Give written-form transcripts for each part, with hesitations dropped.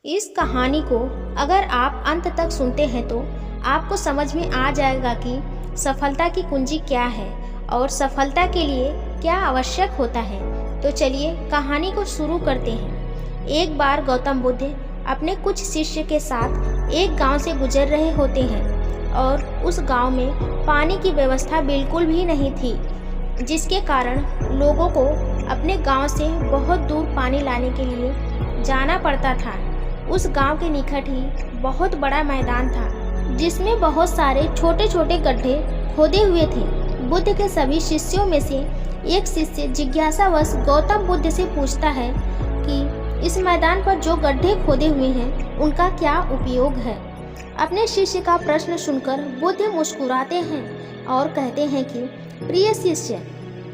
इस कहानी को अगर आप अंत तक सुनते हैं तो आपको समझ में आ जाएगा कि सफलता की कुंजी क्या है और सफलता के लिए क्या आवश्यक होता है। तो चलिए कहानी को शुरू करते हैं। एक बार गौतम बुद्ध अपने कुछ शिष्य के साथ एक गांव से गुजर रहे होते हैं और उस गांव में पानी की व्यवस्था बिल्कुल भी नहीं थी, जिसके कारण लोगों को अपने गांव से बहुत दूर पानी लाने के लिए जाना पड़ता था। उस गांव के निकट ही बहुत बड़ा मैदान था, जिसमें बहुत सारे छोटे छोटे गड्ढे खोदे हुए थे। बुद्ध के सभी शिष्यों में से एक शिष्य जिज्ञासावश गौतम बुद्ध से पूछता है कि इस मैदान पर जो गड्ढे खोदे हुए हैं उनका क्या उपयोग है। अपने शिष्य का प्रश्न सुनकर बुद्ध मुस्कुराते हैं और कहते हैं कि प्रिय शिष्य,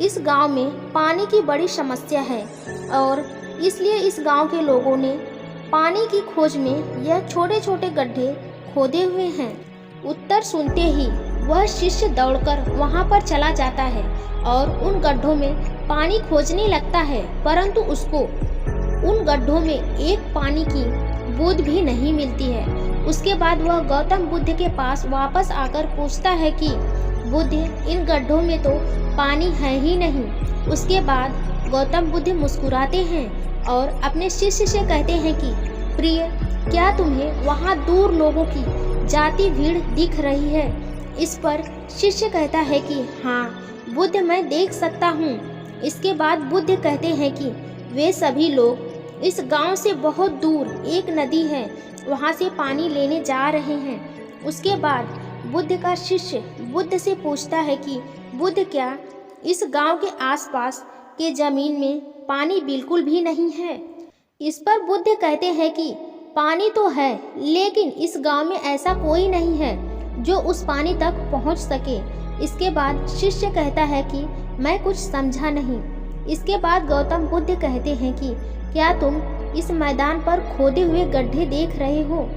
इस गांव में पानी की बड़ी समस्या है और इसलिए इस गांव के लोगों ने पानी की खोज में यह छोटे छोटे गड्ढे खोदे हुए हैं। उत्तर सुनते ही वह शिष्य दौड़कर वहां पर चला जाता है और उन गड्ढों में पानी खोजने लगता है, परंतु उसको उन गड्ढों में एक पानी की बूंद भी नहीं मिलती है। उसके बाद वह गौतम बुद्ध के पास वापस आकर पूछता है कि बुद्ध, इन गड्ढों में तो पानी है ही नहीं। उसके बाद गौतम बुद्ध मुस्कुराते हैं और अपने शिष्य से कहते हैं कि प्रिय, क्या तुम्हें वहाँ दूर लोगों की जाती भीड़ दिख रही है। इस पर शिष्य कहता है कि हाँ बुद्ध, मैं देख सकता हूँ। इसके बाद बुद्ध कहते हैं कि वे सभी लोग इस गांव से बहुत दूर एक नदी है, वहाँ से पानी लेने जा रहे हैं। उसके बाद बुद्ध का शिष्य बुद्ध से पूछता है कि बुद्ध, क्या इस गांव के आसपास के जमीन में पानी बिल्कुल भी नहीं है। इस पर बुद्ध कहते हैं कि पानी तो है, लेकिन इस गांव में ऐसा कोई नहीं है जो उस पानी तक पहुंच सके। इसके बाद शिष्य कहता है कि मैं कुछ समझा नहीं। इसके बाद गौतम बुद्ध कहते हैं कि क्या तुम इस मैदान पर खोदे हुए गड्ढे देख रहे हो।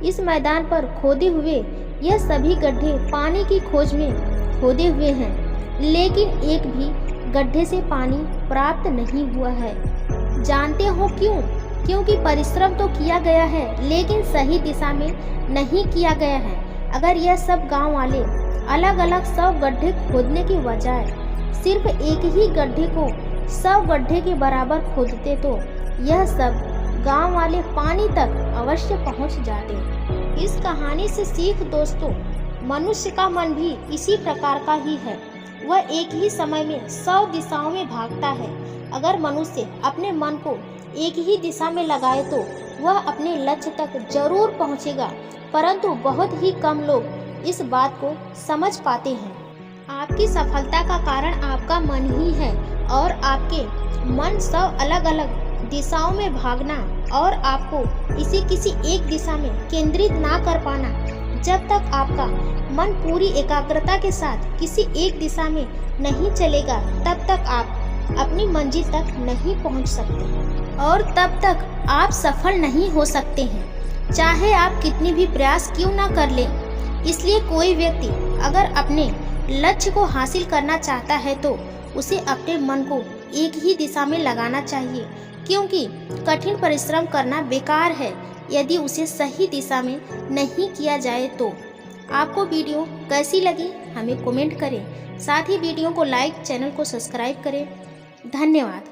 इस मैदान पर खोदे हुए यह सभी गड्ढे पानी की खोज में खोदे हुए हैं, लेकिन एक भी गड्ढे से पानी प्राप्त नहीं हुआ है। जानते हो क्यों? क्योंकि परिश्रम तो किया गया है, लेकिन सही दिशा में नहीं किया गया है। अगर यह सब गांव वाले अलग अलग 100 गड्ढे खोदने की बजाय सिर्फ एक ही गड्ढे को 100 गड्ढे के बराबर खोदते तो यह सब गांव वाले पानी तक अवश्य पहुंच जाते। इस कहानी से सीख दोस्तों, मनुष्य का मन भी इसी प्रकार का ही है। वह एक ही समय में 100 दिशाओं में भागता है। अगर मनुष्य अपने मन को एक ही दिशा में लगाए तो वह अपने लक्ष्य तक जरूर पहुंचेगा, परंतु बहुत ही कम लोग इस बात को समझ पाते हैं। आपकी सफलता का कारण आपका मन ही है और आपके मन 100 अलग अलग दिशाओं में भागना और आपको इसे किसी एक दिशा में केंद्रित ना कर पाना, जब तक आपका मन पूरी एकाग्रता के साथ किसी एक दिशा में नहीं चलेगा, तब तक आप अपनी मंजिल तक नहीं पहुंच सकते और तब तक आप सफल नहीं हो सकते हैं, चाहे आप कितनी भी प्रयास क्यों ना कर लें। इसलिए कोई व्यक्ति अगर अपने लक्ष्य को हासिल करना चाहता है तो उसे अपने मन को एक ही दिशा में लगाना चाहिए, क्योंकि कठिन परिश्रम करना बेकार है यदि उसे सही दिशा में नहीं किया जाए तो। आपको वीडियो कैसी लगी हमें कमेंट करें, साथ ही वीडियो को लाइक, चैनल को सब्सक्राइब करें। धन्यवाद।